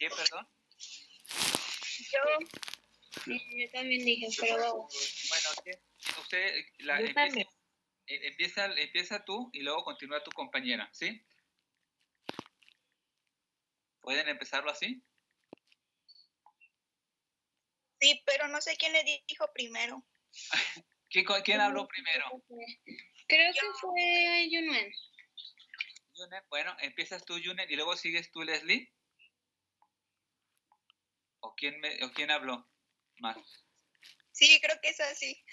¿Quién, perdón? Yo también dije, pero vamos. Bueno, ¿quién? Usted Yo también. empieza tú y luego continúa tu compañera, ¿sí? ¿Pueden empezarlo así? Sí, pero no sé quién le dijo primero. ¿Quién habló primero? Creo que fue Yunen. Yunen, bueno, empiezas tú, Yunen, y luego sigues tú, Leslie. ¿O quién habló más? Sí, creo que es así.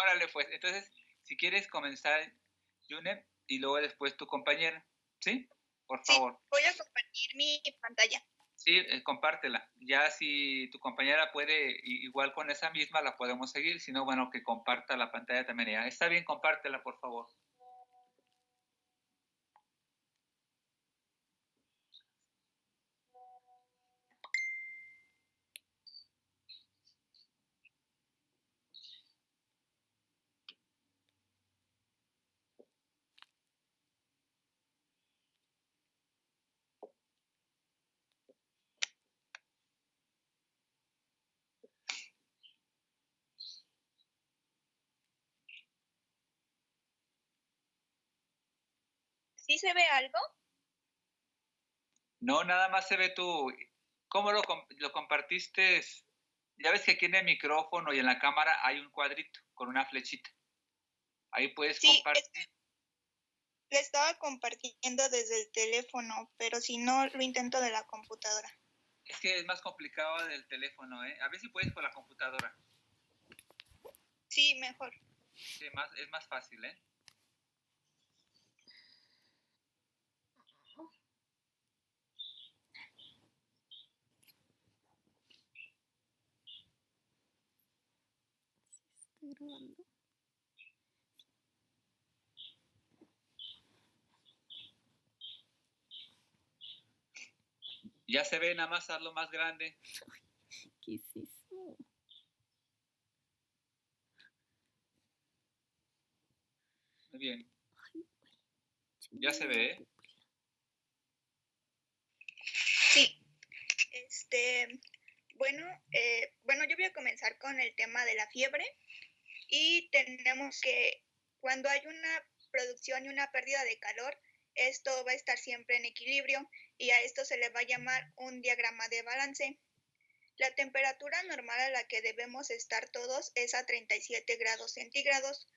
Órale, pues. Entonces, si quieres comenzar, Yunen, y luego después tu compañera, ¿sí? Por favor. Sí, voy a compartir mi pantalla. Sí, compártela. Ya si tu compañera puede, igual con esa misma la podemos seguir, si no, bueno, que comparta la pantalla también. Ya. Está bien, compártela, por favor. ¿Sí se ve algo? No, nada más se ve tú. ¿Cómo lo compartiste? Ya ves que aquí en el micrófono y en la cámara hay un cuadrito con una flechita. Ahí puedes compartir. Le estaba compartiendo desde el teléfono, pero si no, lo intento de la computadora. Es que es más complicado del teléfono, ¿eh? A ver si puedes con la computadora. Sí, mejor. Sí, es más fácil, ¿eh? Estoy grabando. Ya se ve, nada más hazlo más grande. ¿Qué es eso? Muy bien. Ya se ve, ¿eh? Sí. Bueno, yo voy a comenzar con el tema de la fiebre. Y tenemos que, cuando hay una producción y una pérdida de calor, esto va a estar siempre en equilibrio y a esto se le va a llamar un diagrama de balance. La temperatura normal a la que debemos estar todos es a 37 grados centígrados.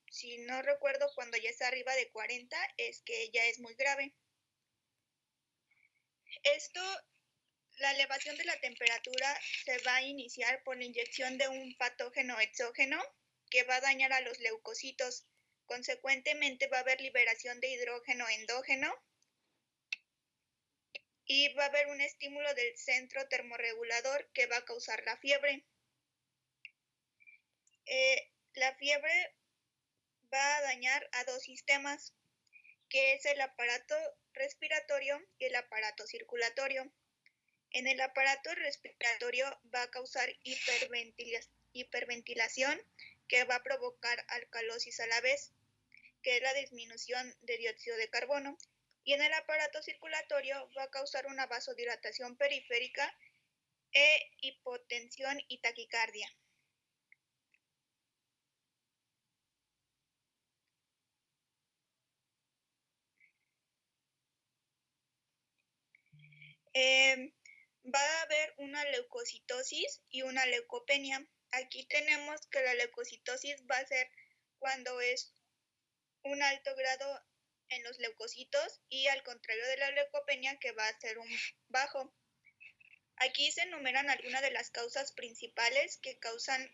Si no recuerdo, cuando ya está arriba de 40 es que ya es muy grave. La elevación de la temperatura se va a iniciar por la inyección de un patógeno exógeno que va a dañar a los leucocitos. Consecuentemente va a haber liberación de hidrógeno endógeno y va a haber un estímulo del centro termorregulador que va a causar la fiebre. La fiebre va a dañar a dos sistemas, que es el aparato respiratorio y el aparato circulatorio. En el aparato respiratorio va a causar hiperventilación que va a provocar alcalosis a la vez, que es la disminución de dióxido de carbono. Y en el aparato circulatorio va a causar una vasodilatación periférica e hipotensión y taquicardia. Va a haber una leucocitosis y una leucopenia. Aquí tenemos que la leucocitosis va a ser cuando es un alto grado en los leucocitos y al contrario de la leucopenia, que va a ser un bajo. Aquí se enumeran algunas de las causas principales que causan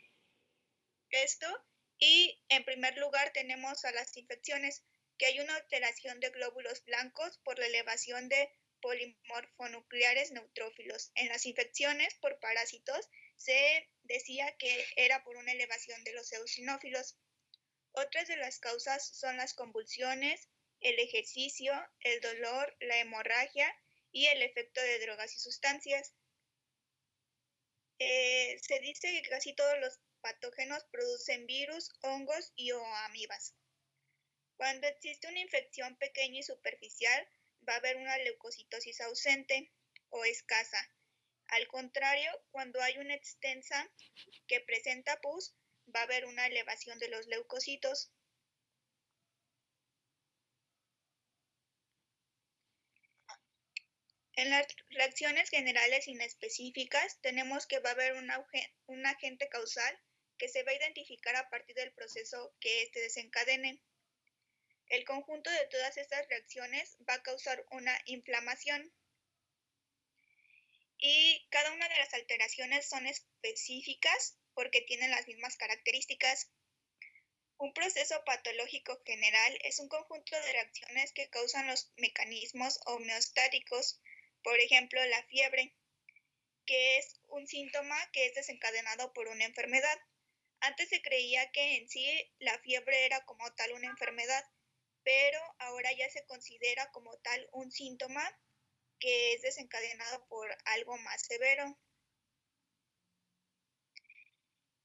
esto y en primer lugar tenemos a las infecciones, que hay una alteración de glóbulos blancos por la elevación de polimorfonucleares neutrófilos. En las infecciones por parásitos se decía que era por una elevación de los eosinófilos. Otras de las causas son las convulsiones, el ejercicio, el dolor, la hemorragia y el efecto de drogas y sustancias. Se dice que casi todos los patógenos producen virus, hongos y o amibas. Cuando existe una infección pequeña y superficial, va a haber una leucocitosis ausente. o escasa. Al contrario, cuando hay una extensa que presenta pus, va a haber una elevación de los leucocitos. En las reacciones generales inespecíficas tenemos que va a haber un agente causal que se va a identificar a partir del proceso que éste desencadene. El conjunto de todas estas reacciones va a causar una inflamación. Y cada una de las alteraciones son específicas porque tienen las mismas características. Un proceso patológico general es un conjunto de reacciones que causan los mecanismos homeostáticos, por ejemplo, la fiebre, que es un síntoma que es desencadenado por una enfermedad. Antes se creía que en sí la fiebre era como tal una enfermedad, pero ahora ya se considera como tal un síntoma que es desencadenado por algo más severo.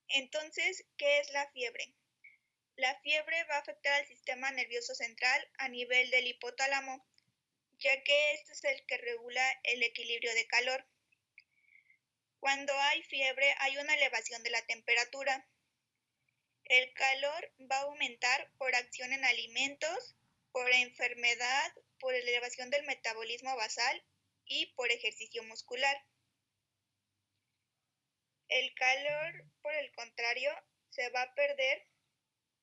Entonces, ¿qué es la fiebre? La fiebre va a afectar al sistema nervioso central a nivel del hipotálamo, ya que este es el que regula el equilibrio de calor. Cuando hay fiebre, hay una elevación de la temperatura. El calor va a aumentar por acción en alimentos, por enfermedad, por elevación del metabolismo basal y por ejercicio muscular. El calor, por el contrario, se va a perder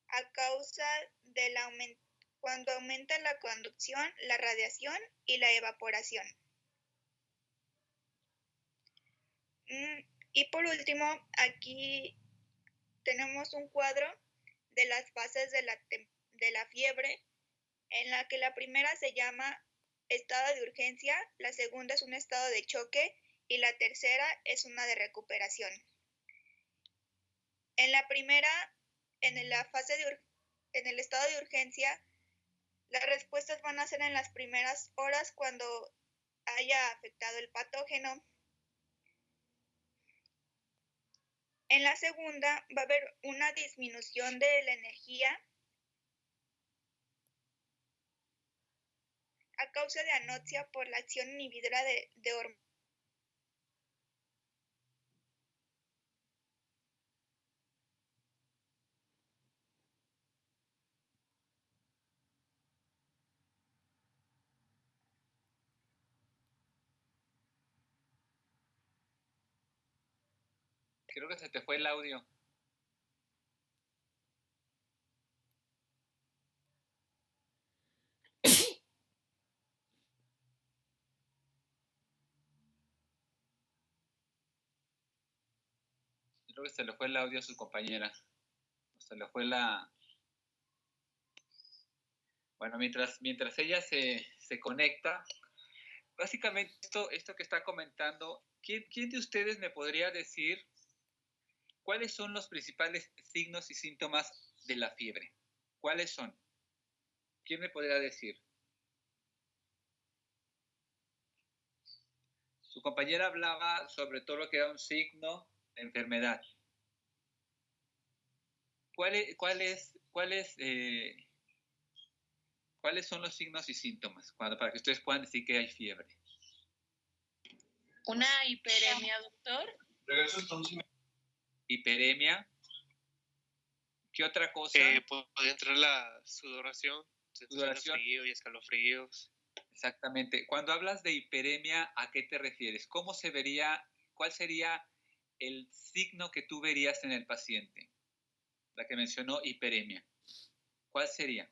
a causa del aumento cuando aumenta la conducción, la radiación y la evaporación. Y por último, aquí tenemos un cuadro de las fases de la fiebre, en la que la primera se llama estado de urgencia, la segunda es un estado de choque y la tercera es una de recuperación. En la primera, en el estado de urgencia, las respuestas van a ser en las primeras horas cuando haya afectado el patógeno. En la segunda va a haber una disminución de la energía a causa de anoxia por la acción inhibidora de hormonas. Creo que se te fue el audio. Creo que se le fue el audio a su compañera. Se le fue la... Bueno, mientras ella se conecta, básicamente esto que está comentando, ¿quién de ustedes me podría decir cuáles son los principales signos y síntomas de la fiebre? ¿Cuáles son? ¿Quién me podría decir? Su compañera hablaba sobre todo lo que era un signo de enfermedad. ¿Cuáles son los signos y síntomas para que ustedes puedan decir que hay fiebre? Una hiperemia, doctor. Hiperemia. ¿Qué otra cosa? Puede entrar la sudoración, sensación de frío y escalofríos. Exactamente. Cuando hablas de hiperemia, ¿a qué te refieres? ¿Cómo se vería, cuál sería el signo que tú verías en el paciente? La que mencionó hiperemia. ¿Cuál sería?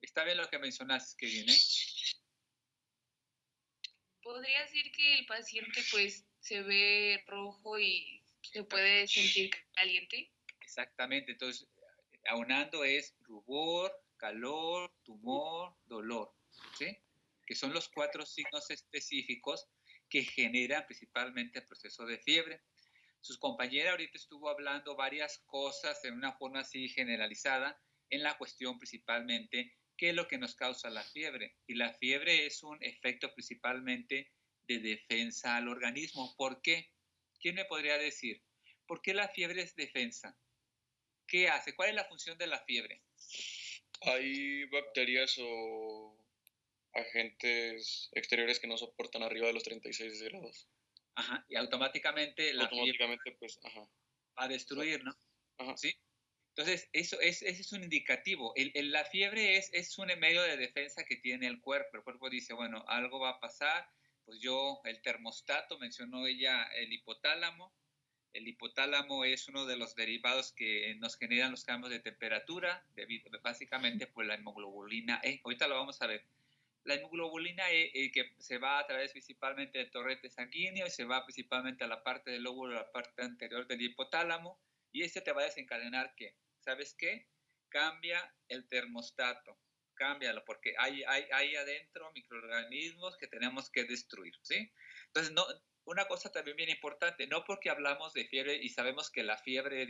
Está bien lo que mencionaste, que viene. Podría decir que el paciente pues se ve rojo y se puede sentir caliente. Exactamente. Entonces, aunando es rubor, calor, tumor, dolor, ¿sí? Que son los 4 signos específicos que generan principalmente el proceso de fiebre. Sus compañeras ahorita estuvo hablando varias cosas en una forma así generalizada en la cuestión principalmente qué es lo que nos causa la fiebre. Y la fiebre es un efecto principalmente de defensa al organismo. ¿Por qué? ¿Quién me podría decir? ¿Por qué la fiebre es defensa? ¿Qué hace? ¿Cuál es la función de la fiebre? Hay bacterias o agentes exteriores que no soportan arriba de los 36 grados. Ajá, y automáticamente la fiebre pues, ajá. va a destruir, ¿no? Ajá. ¿Sí? Entonces, ese es un indicativo. La fiebre es un medio de defensa que tiene el cuerpo. El cuerpo dice, bueno, algo va a pasar. Pues el termostato, mencionó ella el hipotálamo. El hipotálamo es uno de los derivados que nos generan los cambios de temperatura, básicamente por la hemoglobina E. Ahorita lo vamos a ver. La hemoglobina E, que se va a través principalmente del torrente sanguíneo y se va principalmente a la parte del lóbulo, la parte anterior del hipotálamo, y este te va a desencadenar que, ¿sabes qué? Cambia el termostato, cámbialo, porque hay adentro microorganismos que tenemos que destruir, ¿sí? Entonces, una cosa también bien importante, no porque hablamos de fiebre y sabemos que la fiebre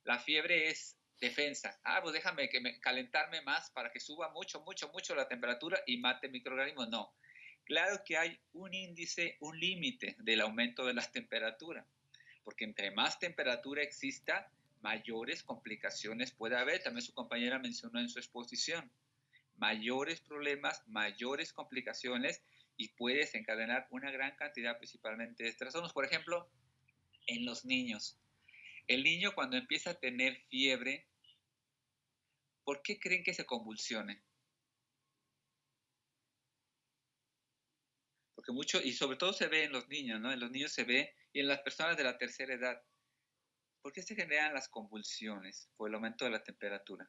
la fiebre es defensa. Pues déjame calentarme más para que suba mucho la temperatura y mate microorganismos. No. Claro que hay un índice, un límite del aumento de la temperatura, porque entre más temperatura exista, mayores complicaciones puede haber. También su compañera mencionó en su exposición. Mayores problemas, mayores complicaciones y puede desencadenar una gran cantidad principalmente de trastornos. Por ejemplo, en los niños. El niño cuando empieza a tener fiebre, ¿por qué creen que se convulsione? Porque mucho, y sobre todo se ve en los niños, ¿no? En los niños se ve, y en las personas de la tercera edad. ¿Por qué se generan las convulsiones? Por el aumento de la temperatura.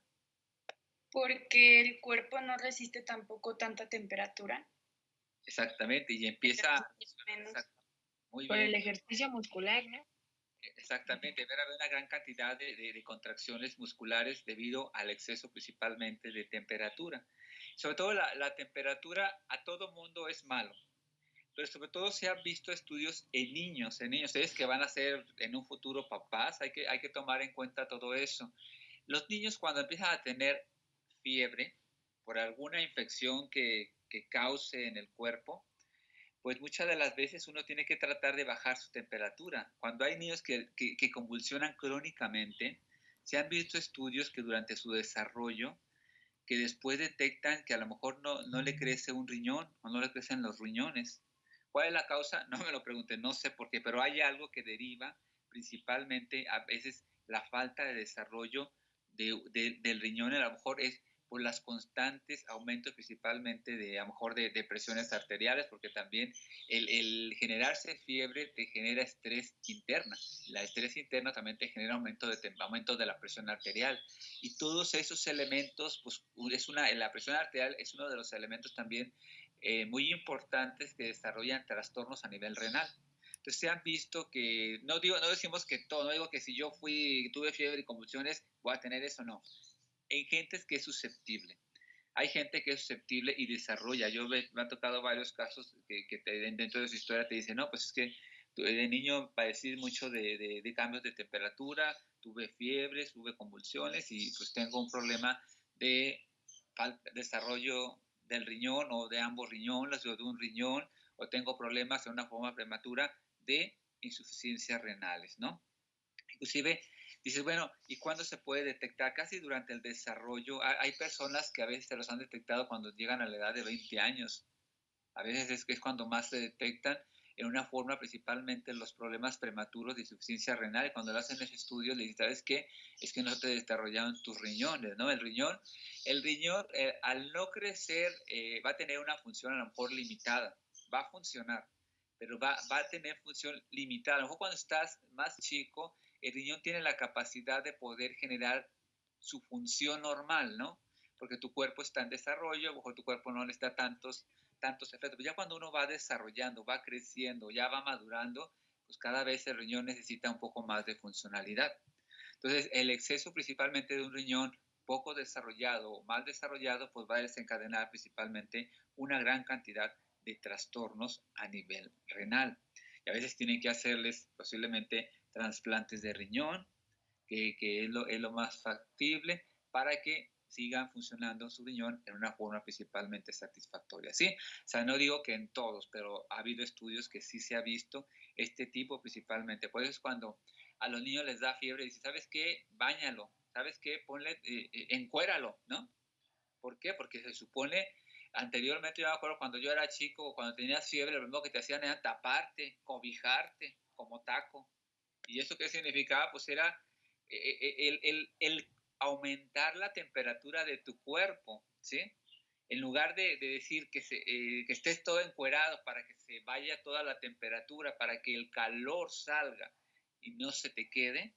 Porque el cuerpo no resiste tampoco tanta temperatura. Exactamente, y empieza... Muy por bien. El ejercicio muscular, ¿no? Exactamente, debe haber una gran cantidad de contracciones musculares debido al exceso principalmente de temperatura. Sobre todo la temperatura a todo mundo es malo, pero sobre todo se han visto estudios en niños, ustedes que van a ser en un futuro papás, hay que tomar en cuenta todo eso. Los niños cuando empiezan a tener fiebre por alguna infección que cause en el cuerpo, pues muchas de las veces uno tiene que tratar de bajar su temperatura. Cuando hay niños que convulsionan crónicamente, se han visto estudios que durante su desarrollo, que después detectan que a lo mejor no le crece un riñón o no le crecen los riñones. ¿Cuál es la causa? No me lo pregunten, no sé por qué, pero hay algo que deriva principalmente a veces la falta de desarrollo del riñón, a lo mejor es por las constantes aumentos principalmente de a lo mejor de presiones arteriales, porque también el generarse fiebre te genera estrés interna. La estrés interna también te genera aumento de la presión arterial. Y todos esos elementos, pues la presión arterial es uno de los elementos también muy importantes que desarrollan trastornos a nivel renal. Entonces se han visto que, no decimos que todo, no digo que si yo tuve fiebre y convulsiones, voy a tener eso, no. En gente que es susceptible. Hay gente que es susceptible y desarrolla. Me han tocado varios casos que dentro de su historia te dicen, no, pues es que de niño padecí mucho de cambios de temperatura, tuve fiebre, tuve convulsiones y pues tengo un problema de desarrollo del riñón o de ambos riñones o de un riñón, o tengo problemas en una forma prematura de insuficiencias renales, ¿no? Inclusive dices, bueno, ¿y cuándo se puede detectar? Casi durante el desarrollo. Hay personas que a veces se los han detectado cuando llegan a la edad de 20 años. A veces es cuando más se detectan en una forma principalmente los problemas prematuros de insuficiencia renal. Y cuando le hacen ese estudio, le dicen, ¿sabes qué? Es que no te desarrollaron tus riñones, ¿no? El riñón al no crecer, va a tener una función a lo mejor limitada. Va a funcionar, pero va a tener función limitada. A lo mejor cuando estás más chico, el riñón tiene la capacidad de poder generar su función normal, ¿no? Porque tu cuerpo está en desarrollo, a lo mejor tu cuerpo no necesita tantos efectos. Pero ya cuando uno va desarrollando, va creciendo, ya va madurando, pues cada vez el riñón necesita un poco más de funcionalidad. Entonces, el exceso principalmente de un riñón poco desarrollado o mal desarrollado, pues va a desencadenar principalmente una gran cantidad de trastornos a nivel renal. Y a veces tienen que hacerles posiblemente trasplantes de riñón, que es lo más factible para que sigan funcionando su riñón en una forma principalmente satisfactoria, ¿sí? O sea, no digo que en todos, pero ha habido estudios que sí se ha visto este tipo principalmente. Por eso es cuando a los niños les da fiebre y dicen, ¿sabes qué? Báñalo, ¿sabes qué? Encuéralo, ¿no? ¿Por qué? Porque se supone Anteriormente yo me acuerdo cuando yo era chico, cuando tenías fiebre, lo mismo que te hacían era taparte, cobijarte como taco. ¿Y eso qué significaba? Pues era el aumentar la temperatura de tu cuerpo, ¿sí? En lugar de decir que estés todo encuerado para que se vaya toda la temperatura, para que el calor salga y no se te quede,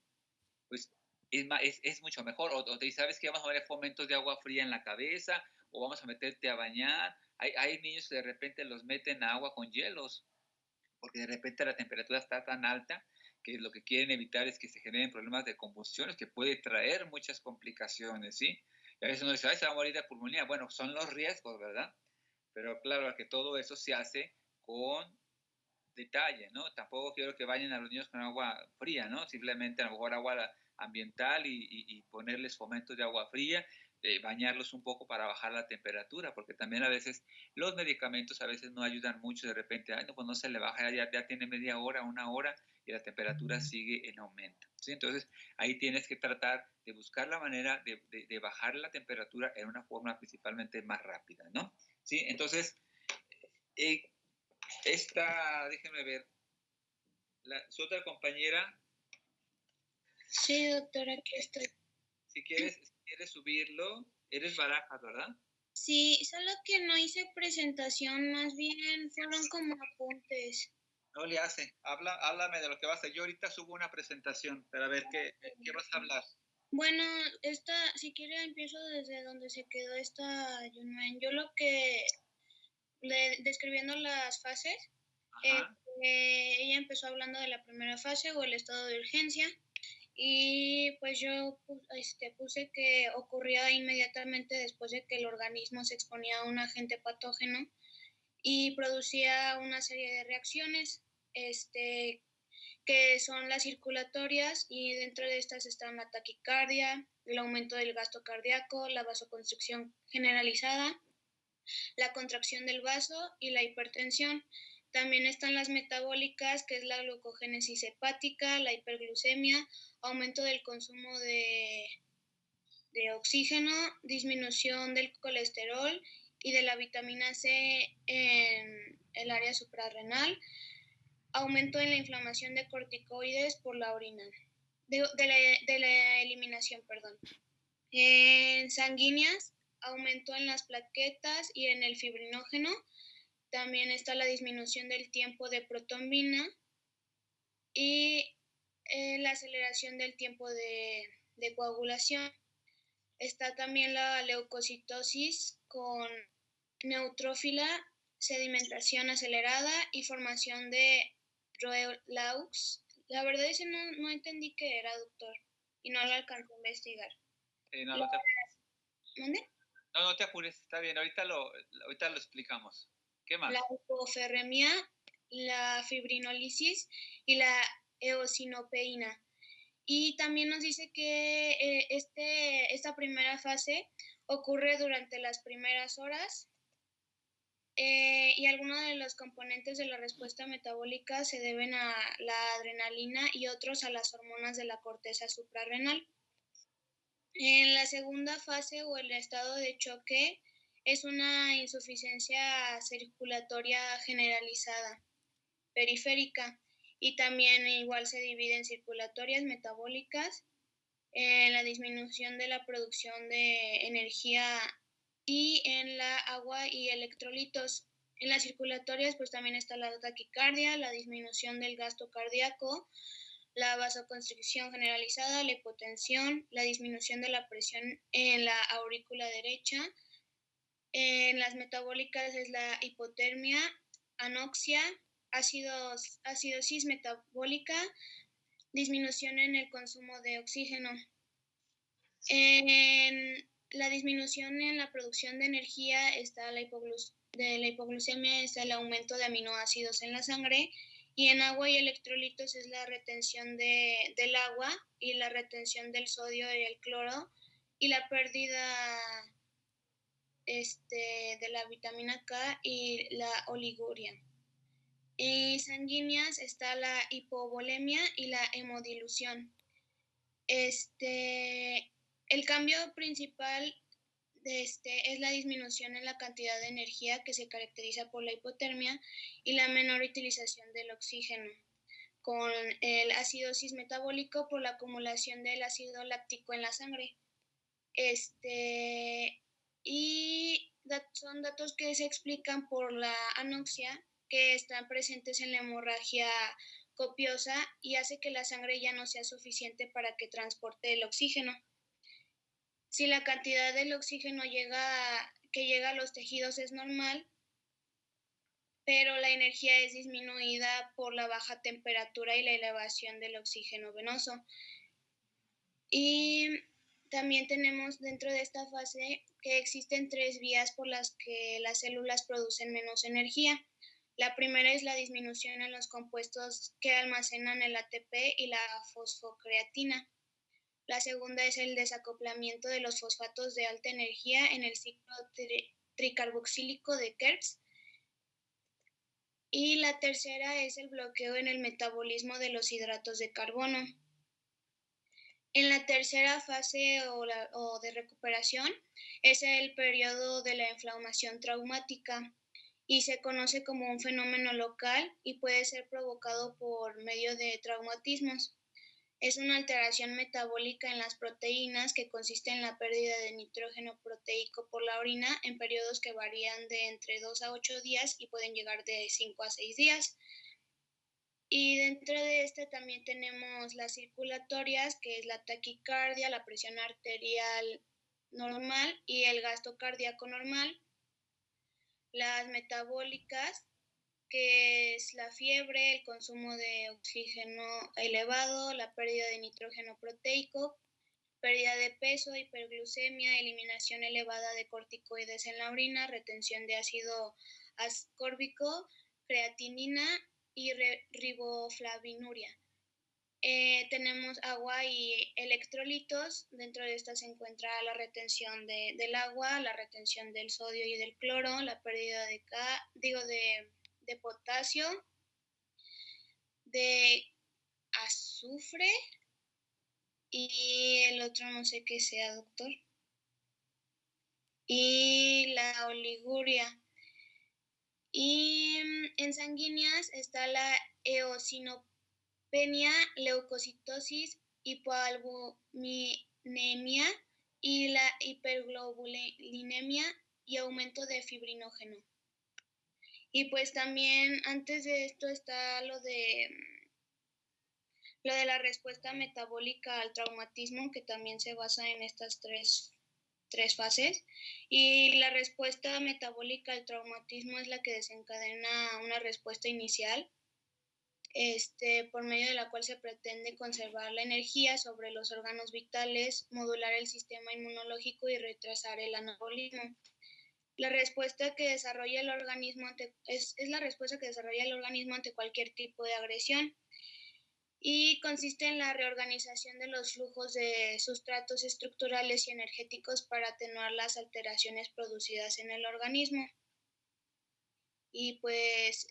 pues es mucho mejor. O te dice, ¿sabes qué? Vamos a poner fomentos de agua fría en la cabeza, o vamos a meterte a bañar. Hay niños que de repente los meten a agua con hielos, porque de repente la temperatura está tan alta que lo que quieren evitar es que se generen problemas de combustiones que puede traer muchas complicaciones, ¿sí? Y a veces uno dice, ay, se va a morir de pulmonía. Bueno, son los riesgos, ¿verdad? Pero claro que todo eso se hace con detalle, ¿no? Tampoco quiero que vayan a los niños con agua fría, ¿no? Simplemente a lo mejor agua ambiental y ponerles fomentos de agua fría, bañarlos un poco para bajar la temperatura, porque también a veces los medicamentos a veces no ayudan mucho, de repente, ay, no, pues no se le baja, ya tiene media hora, una hora, y la temperatura sigue en aumento, ¿sí? Entonces, ahí tienes que tratar de buscar la manera de bajar la temperatura en una forma principalmente más rápida, ¿no? ¿Sí? Entonces, déjenme ver, su otra compañera, Sí, doctora, aquí estoy. si quieres subirlo, eres Barajas, ¿verdad? Sí, solo que no hice presentación, más bien fueron como apuntes. No le hace, háblame de lo que vas a hacer. Yo ahorita subo una presentación para ver qué vas a hablar. Bueno, si quiere empiezo desde donde se quedó esta Yunmen. Yo lo que, describiendo las fases, ella empezó hablando de la primera fase o el estado de urgencia. Y pues yo puse que ocurría inmediatamente después de que el organismo se exponía a un agente patógeno y producía una serie de reacciones que son las circulatorias, y dentro de estas están la taquicardia, el aumento del gasto cardíaco, la vasoconstricción generalizada, la contracción del vaso y la hipertensión. También están las metabólicas, que es la glucogénesis hepática, la hiperglucemia, aumento del consumo de oxígeno, disminución del colesterol y de la vitamina C en el área suprarrenal, aumento en la inflamación de corticoides por la orina, de la eliminación, perdón. En sanguíneas, aumento en las plaquetas y en el fibrinógeno. También está la disminución del tiempo de protrombina y la aceleración del tiempo de coagulación. Está también la leucocitosis con neutrófila, sedimentación acelerada y formación de Roux. La verdad es que no entendí qué era, doctor, y no lo alcancé a investigar. ¿Mande? No te apures, está bien, ahorita lo explicamos. ¿Qué más? La hipoferremia, la fibrinólisis y la eosinopeína. Y también nos dice que esta primera fase ocurre durante las primeras horas y algunos de los componentes de la respuesta metabólica se deben a la adrenalina y otros a las hormonas de la corteza suprarrenal. En la segunda fase o el estado de choque es una insuficiencia circulatoria generalizada, periférica, y también igual se divide en circulatorias, metabólicas, en la disminución de la producción de energía y en la agua y electrolitos. En las circulatorias pues también está la taquicardia, la disminución del gasto cardíaco, la vasoconstricción generalizada, la hipotensión, la disminución de la presión en la aurícula derecha. En las metabólicas es la hipotermia, anoxia, acidosis metabólica, disminución en el consumo de oxígeno. En la disminución en la producción de energía está la hipoglucemia, es el aumento de aminoácidos en la sangre, y en agua y electrolitos es la retención del agua y la retención del sodio y el cloro y la pérdida de la vitamina K y la oliguria. En sanguíneas está la hipovolemia y la hemodilución. El cambio principal es la disminución en la cantidad de energía que se caracteriza por la hipotermia y la menor utilización del oxígeno, con el acidosis metabólico por la acumulación del ácido láctico en la sangre. Y son datos que se explican por la anoxia, que están presentes en la hemorragia copiosa y hace que la sangre ya no sea suficiente para que transporte el oxígeno. Si la cantidad del oxígeno que llega a los tejidos es normal, pero la energía es disminuida por la baja temperatura y la elevación del oxígeno venoso. Y también tenemos dentro de esta fase que existen 3 vías por las que las células producen menos energía. La primera es la disminución en los compuestos que almacenan el ATP y la fosfocreatina. La segunda es el desacoplamiento de los fosfatos de alta energía en el ciclo tricarboxílico de Krebs. Y la tercera es el bloqueo en el metabolismo de los hidratos de carbono. En la tercera fase o de recuperación es el periodo de la inflamación traumática y se conoce como un fenómeno local y puede ser provocado por medio de traumatismos. Es una alteración metabólica en las proteínas que consiste en la pérdida de nitrógeno proteico por la orina en periodos que varían de entre 2 a 8 días y pueden llegar de 5 a 6 días. Y dentro de este también tenemos las circulatorias, que es la taquicardia, la presión arterial normal y el gasto cardíaco normal. Las metabólicas, que es la fiebre, el consumo de oxígeno elevado, la pérdida de nitrógeno proteico, pérdida de peso, hiperglucemia, eliminación elevada de corticoides en la orina, retención de ácido ascórbico, creatinina y riboflavinuria. Tenemos agua y electrolitos. Dentro de esta se encuentra la retención del agua, la retención del sodio y del cloro, la pérdida de potasio, de azufre y el otro no sé qué sea, doctor. Y la oliguria. Y en sanguíneas está la eosinopenia, leucocitosis, hipoalbuminemia y la hiperglobulinemia y aumento de fibrinógeno. Y pues también antes de esto está lo de la respuesta metabólica al traumatismo, que también se basa en estas tres fases. Y la respuesta metabólica al traumatismo es la que desencadena una respuesta inicial, por medio de la cual se pretende conservar la energía sobre los órganos vitales, modular el sistema inmunológico y retrasar el anabolismo. La respuesta que desarrolla el organismo es la respuesta que desarrolla el organismo ante cualquier tipo de agresión y consiste en la reorganización de los flujos de sustratos estructurales y energéticos para atenuar las alteraciones producidas en el organismo. Y pues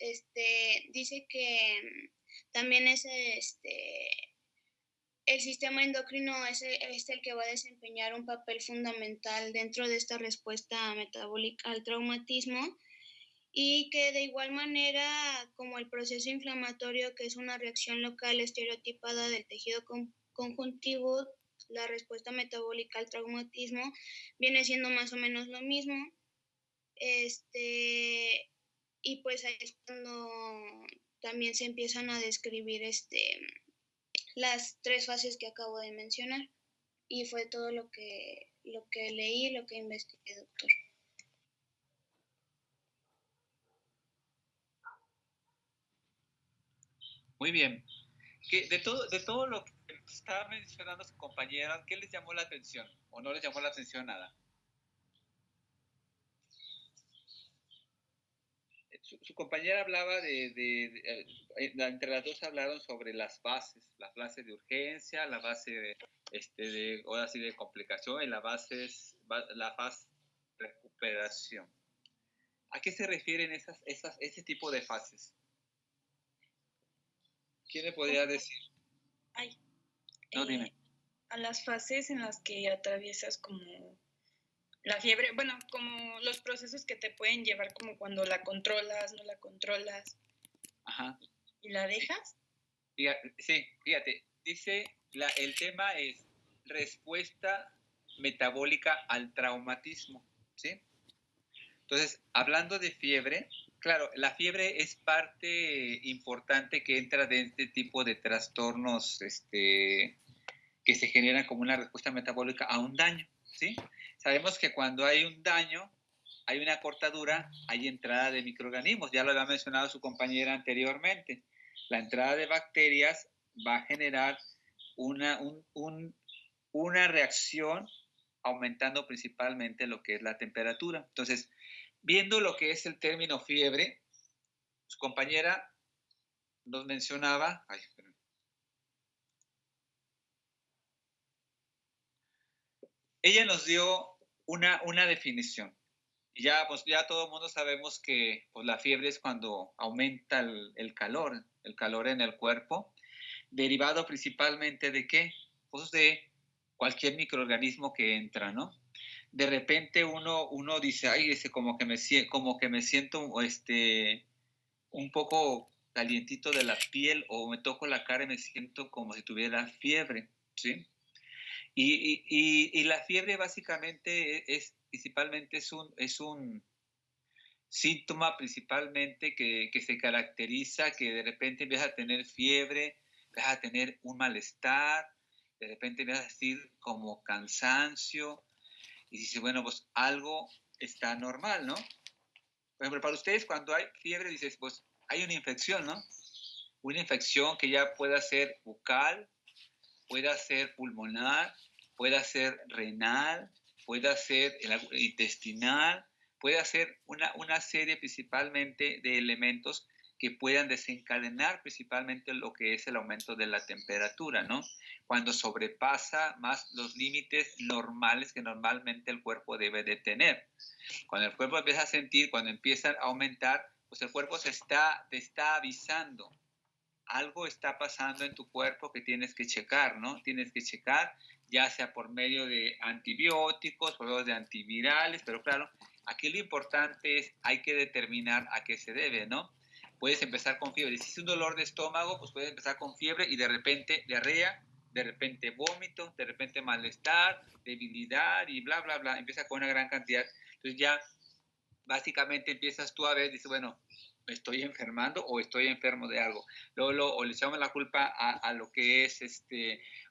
dice que también es el sistema endocrino es el que va a desempeñar un papel fundamental dentro de esta respuesta metabólica al traumatismo y que de igual manera como el proceso inflamatorio, que es una reacción local estereotipada del tejido conjuntivo, la respuesta metabólica al traumatismo viene siendo más o menos lo mismo. Y pues ahí es cuando también se empiezan a describir las 3 fases que acabo de mencionar. Y fue todo lo que leí, lo que investigué, doctor. Muy bien. De todo lo que estaba mencionando su compañera, ¿qué les llamó la atención? ¿O no les llamó la atención nada? Su compañera hablaba entre las dos hablaron sobre las fases, la fase de urgencia, la fase ahora sí de complicación y la fase de recuperación. ¿A qué se refieren ese tipo de fases? ¿Quién le podría decir? No, dime. A las fases en las que atraviesas como La fiebre, bueno, como los procesos que te pueden llevar como cuando la controlas, no la controlas. Ajá. ¿Y la dejas? Fíjate, dice, el tema es respuesta metabólica al traumatismo, ¿sí? Entonces, hablando de fiebre, claro, la fiebre es parte importante que entra de este tipo de trastornos que se generan como una respuesta metabólica a un daño, ¿sí? Sabemos que cuando hay un daño, hay una cortadura, hay entrada de microorganismos, ya lo había mencionado su compañera anteriormente. La entrada de bacterias va a generar una reacción aumentando principalmente lo que es la temperatura. Entonces, viendo lo que es el término fiebre, su compañera nos mencionaba, ella nos dio una definición. Ya, pues ya todo el mundo sabemos que pues, la fiebre es cuando aumenta el calor en el cuerpo, derivado principalmente de ¿qué? Pues de cualquier microorganismo que entra, ¿no? De repente uno dice, ay, como que me siento un poco calientito de la piel o me toco la cara y me siento como si tuviera fiebre, ¿sí? Y la fiebre básicamente principalmente es un síntoma principalmente que se caracteriza, que de repente empiezas a tener fiebre, empiezas a tener un malestar, de repente empiezas a sentir como cansancio, y dices, bueno, pues algo está normal, ¿no? Por ejemplo, para ustedes cuando hay fiebre dices, pues hay una infección, ¿no? Una infección que ya pueda ser bucal, pueda ser pulmonar, pueda ser renal, pueda ser intestinal, puede ser una serie principalmente de elementos que puedan desencadenar principalmente lo que es el aumento de la temperatura, ¿no? Cuando sobrepasa más los límites normales que normalmente el cuerpo debe de tener. Cuando el cuerpo empieza a sentir, cuando empieza a aumentar, pues el cuerpo te está avisando. Algo está pasando en tu cuerpo que tienes que checar, ¿no? Tienes que checar, ya sea por medio de antibióticos, por medio de antivirales, pero claro, aquí lo importante es, hay que determinar a qué se debe, ¿no? Puedes empezar con fiebre. Si es un dolor de estómago, pues puedes empezar con fiebre y de repente diarrea, de repente vómito, de repente malestar, debilidad y bla, bla, bla. Empieza con una gran cantidad. Entonces ya básicamente empiezas tú a ver, dices, bueno, ¿me estoy enfermando o estoy enfermo de algo? Luego o le echamos la culpa a lo que es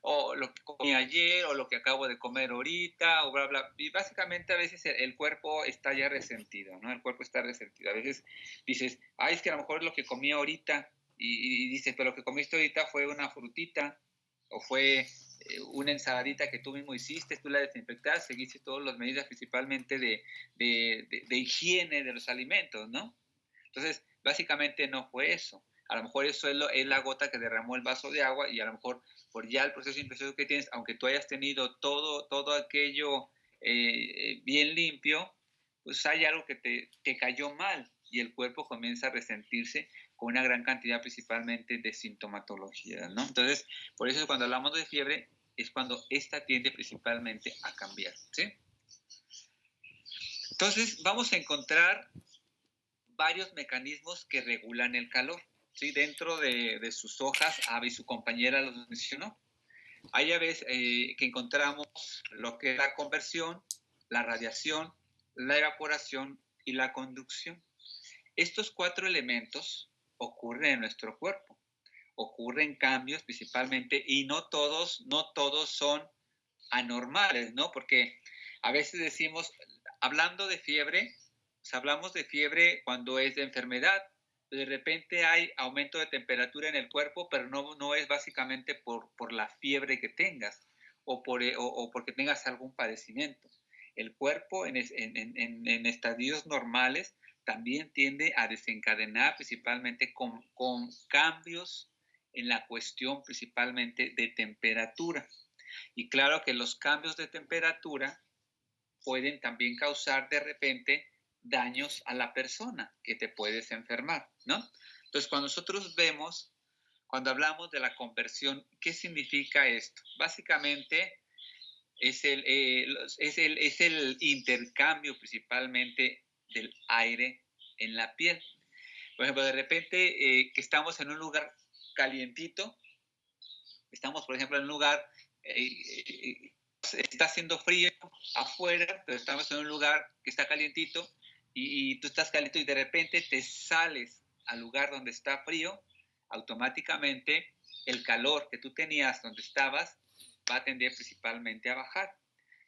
o lo que comí ayer, o lo que acabo de comer ahorita, o bla, bla. Y básicamente a veces el cuerpo está ya resentido, ¿no? El cuerpo está resentido. A veces dices, ay, es que a lo mejor es lo que comí ahorita, y dices, pero lo que comiste ahorita fue una frutita, o fue una ensaladita que tú mismo hiciste, tú la desinfectaste, seguiste todas las medidas principalmente de higiene de los alimentos, ¿no? Entonces, básicamente no fue eso. A lo mejor eso es la gota que derramó el vaso de agua y a lo mejor por ya el proceso infeccioso que tienes, aunque tú hayas tenido todo aquello bien limpio, pues hay algo que te cayó mal y el cuerpo comienza a resentirse con una gran cantidad principalmente de sintomatología, ¿no? Entonces, por eso cuando hablamos de fiebre es cuando esta tiende principalmente a cambiar, ¿sí? Entonces, vamos a encontrar varios mecanismos que regulan el calor, ¿sí? Dentro de sus hojas, Ava y su compañera los mencionó. Hay aves que encontramos lo que es la conversión, la radiación, la evaporación y la conducción. Estos 4 elementos ocurren en nuestro cuerpo, ocurren cambios principalmente y no todos son anormales, ¿no? Porque a veces decimos, hablando de fiebre, pues hablamos de fiebre cuando es de enfermedad. De repente hay aumento de temperatura en el cuerpo, pero no es básicamente por la fiebre que tengas o porque tengas algún padecimiento. El cuerpo en estadios normales también tiende a desencadenar principalmente con cambios en la cuestión principalmente de temperatura. Y claro que los cambios de temperatura pueden también causar de repente daños a la persona, que te puedes enfermar, ¿no? Entonces, cuando hablamos de la conversión, ¿qué significa esto? Básicamente, es el intercambio principalmente del aire en la piel. Por ejemplo, de repente que estamos en un lugar calientito, estamos, por ejemplo, en un lugar, está haciendo frío afuera, pero estamos en un lugar que está calientito y tú estás caliente y de repente te sales al lugar donde está frío, automáticamente el calor que tú tenías donde estabas va a tender principalmente a bajar.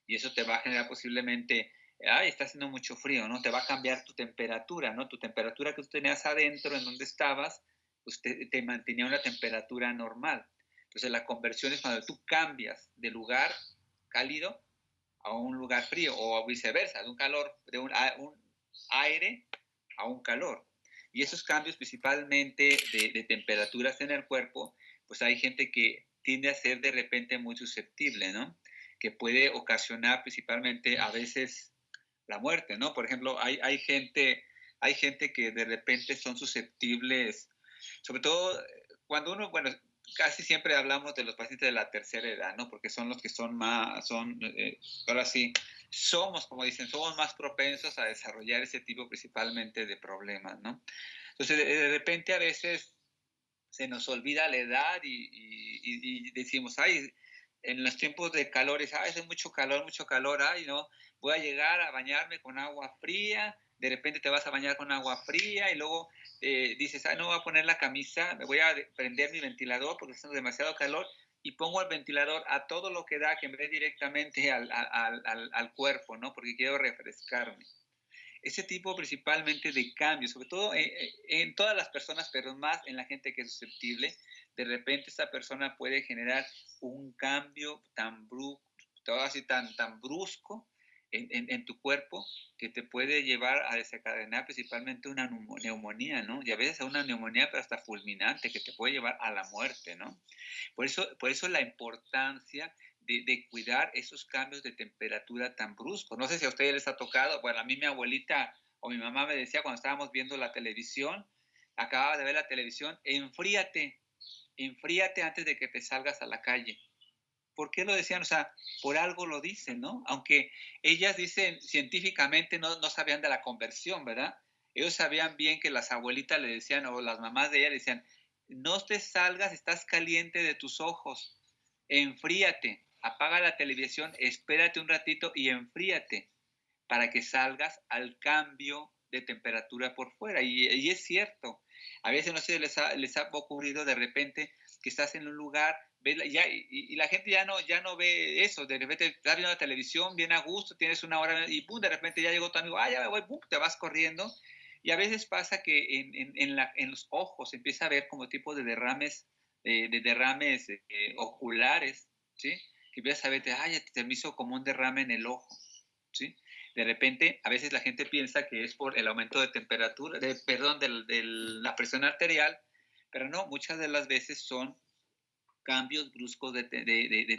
Y eso te va a generar posiblemente, está haciendo mucho frío, ¿no? Te va a cambiar tu temperatura, ¿no? Tu temperatura que tú tenías adentro, en donde estabas, pues te mantenía una temperatura normal. Entonces la conversión es cuando tú cambias de lugar cálido a un lugar frío o viceversa, de un calor, de un aire a un calor. Y esos cambios principalmente de temperaturas en el cuerpo, pues hay gente que tiende a ser de repente muy susceptible, ¿no? Que puede ocasionar principalmente a veces la muerte, ¿no? Por ejemplo, hay gente que de repente son susceptibles, sobre todo cuando uno, bueno, casi siempre hablamos de los pacientes de la tercera edad, ¿no? Porque son los que son más, ahora sí, como dicen, somos más propensos a desarrollar ese tipo principalmente de problemas, ¿no? Entonces, de repente a veces se nos olvida la edad y decimos, ay, en los tiempos de calores, ay, hace mucho calor, ay, no, voy a llegar a bañarme con agua fría, de repente te vas a bañar con agua fría y luego dices, ay, no voy a poner la camisa, me voy a prender mi ventilador porque está haciendo demasiado calor y pongo el ventilador a todo lo que da, que me dé directamente al cuerpo, ¿no? Porque quiero refrescarme. Ese tipo principalmente de cambios, sobre todo en todas las personas, pero más en la gente que es susceptible, de repente esa persona puede generar un cambio tan brusco en tu cuerpo que te puede llevar a desencadenar principalmente una neumonía, ¿no? Y a veces a una neumonía pero hasta fulminante que te puede llevar a la muerte, ¿no? Por eso la importancia de cuidar esos cambios de temperatura tan bruscos. No sé si a ustedes les ha tocado, bueno, a mí mi abuelita o mi mamá me decía cuando estábamos viendo la televisión, acababa de ver la televisión, enfríate antes de que te salgas a la calle. ¿Por qué lo decían? O sea, por algo lo dicen, ¿no? Aunque ellas dicen científicamente no sabían de la conversión, ¿verdad? Ellos sabían bien que las abuelitas le decían, o las mamás de ella le decían, no te salgas, estás caliente de tus ojos, enfríate, apaga la televisión, espérate un ratito y enfríate para que salgas al cambio de temperatura por fuera. Y es cierto, a veces no sé, les ha ocurrido de repente que estás en un lugar y la gente ya no ve eso, de repente estás viendo la televisión, bien a gusto, tienes una hora y pum, de repente ya llegó tu amigo, ya me voy, pum, te vas corriendo. Y a veces pasa que en los ojos empieza a ver como tipo de derrames, oculares, ¿sí? Que empiezas a ver, te me hizo como un derrame en el ojo, ¿sí? De repente, a veces la gente piensa que es por el aumento de temperatura, de la presión arterial, pero no, muchas de las veces son cambios bruscos de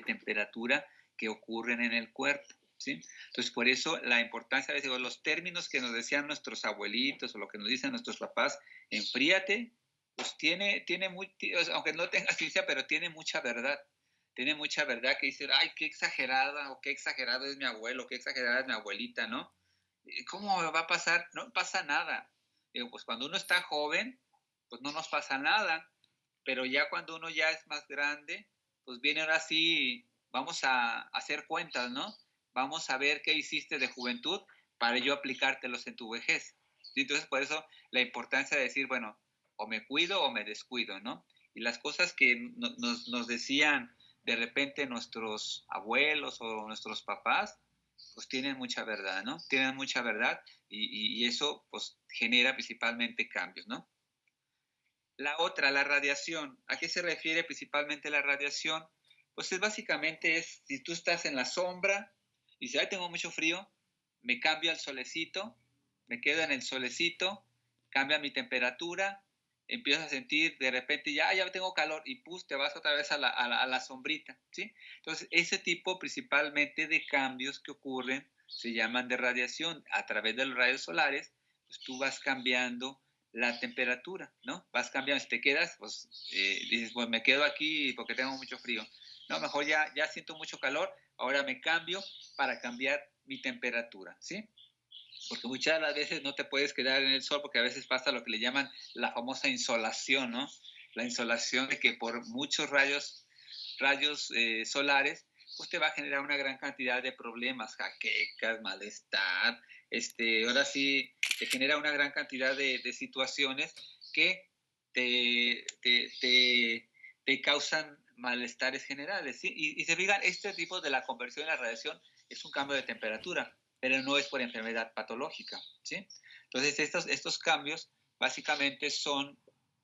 temperatura que ocurren en el cuerpo, ¿sí? Entonces, por eso la importancia, a veces, los términos que nos decían nuestros abuelitos o lo que nos dicen nuestros papás, enfríate, pues aunque no tenga ciencia, pero tiene mucha verdad. Tiene mucha verdad que dice, ay, qué exagerada o qué exagerado es mi abuelo, qué exagerada es mi abuelita, ¿no? ¿Cómo va a pasar? No pasa nada. Digo, pues cuando uno está joven, pues no nos pasa nada, pero ya cuando uno ya es más grande, pues viene ahora sí, vamos a hacer cuentas, ¿no? Vamos a ver qué hiciste de juventud para yo aplicártelos en tu vejez. ¿Sí? Entonces, por eso la importancia de decir, bueno, o me cuido o me descuido, ¿no? Y las cosas que nos decían de repente nuestros abuelos o nuestros papás, pues tienen mucha verdad, ¿no? Tienen mucha verdad y eso pues genera principalmente cambios, ¿no? La otra, la radiación. ¿A qué se refiere principalmente la radiación? Pues básicamente si tú estás en la sombra y dices, ay, tengo mucho frío, me cambio al solecito, me quedo en el solecito, cambia mi temperatura, empiezo a sentir de repente, ya tengo calor y te vas otra vez a la sombrita, ¿sí? Entonces, ese tipo principalmente de cambios que ocurren se llaman de radiación. A través de los rayos solares, pues tú vas cambiando la temperatura, ¿no? Vas cambiando, si te quedas, pues dices, pues me quedo aquí porque tengo mucho frío. No, mejor ya siento mucho calor, ahora me cambio para cambiar mi temperatura, ¿sí? Porque muchas de las veces no te puedes quedar en el sol porque a veces pasa lo que le llaman la famosa insolación, ¿no? La insolación de que por muchos rayos solares, pues te va a generar una gran cantidad de problemas, jaquecas, malestar, ahora sí te genera una gran cantidad de situaciones que te causan malestares generales, ¿sí? Y se fijan, este tipo de la conversión en la radiación es un cambio de temperatura, pero no es por enfermedad patológica, ¿sí? Entonces, estos cambios básicamente son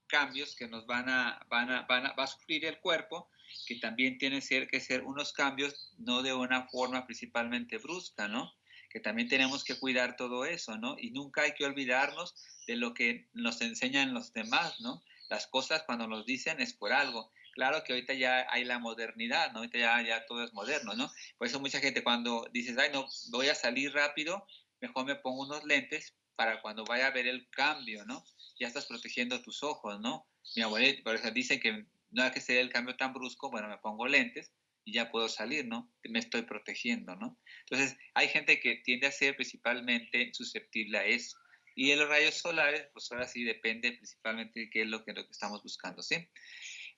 cambios que nos va a sufrir el cuerpo, que también tienen que ser unos cambios no de una forma principalmente brusca, ¿no? Que también tenemos que cuidar todo eso, ¿no? Y nunca hay que olvidarnos de lo que nos enseñan los demás, ¿no? Las cosas cuando nos dicen es por algo. Claro que ahorita ya hay la modernidad, ¿no? Ahorita ya todo es moderno, ¿no? Por eso mucha gente cuando dices, ay, no, voy a salir rápido, mejor me pongo unos lentes para cuando vaya a ver el cambio, ¿no? Ya estás protegiendo tus ojos, ¿no? Mi abuelita, por eso dice que no hay que ser el cambio tan brusco, bueno, me pongo lentes y ya puedo salir, ¿no? Me estoy protegiendo, ¿no? Entonces, hay gente que tiende a ser principalmente susceptible a eso. Y en los rayos solares, pues ahora sí depende principalmente de qué es lo que estamos buscando, ¿sí?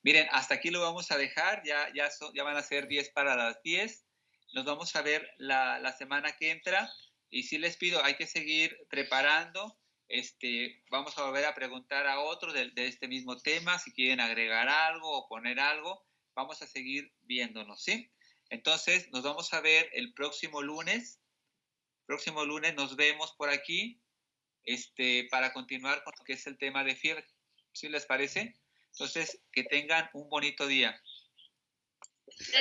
Miren, hasta aquí lo vamos a dejar, ya van a ser 10 para las 10. Nos vamos a ver la semana que entra y sí les pido, hay que seguir preparando. Vamos a volver a preguntar a otro de este mismo tema, si quieren agregar algo o poner algo, vamos a seguir viéndonos, ¿sí? Entonces, nos vamos a ver el próximo lunes. Próximo lunes nos vemos por aquí, para continuar con lo que es el tema de fiebre. ¿Sí les parece? Entonces, que tengan un bonito día.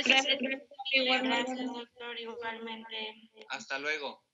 Gracias, doctor, igualmente. Hasta luego.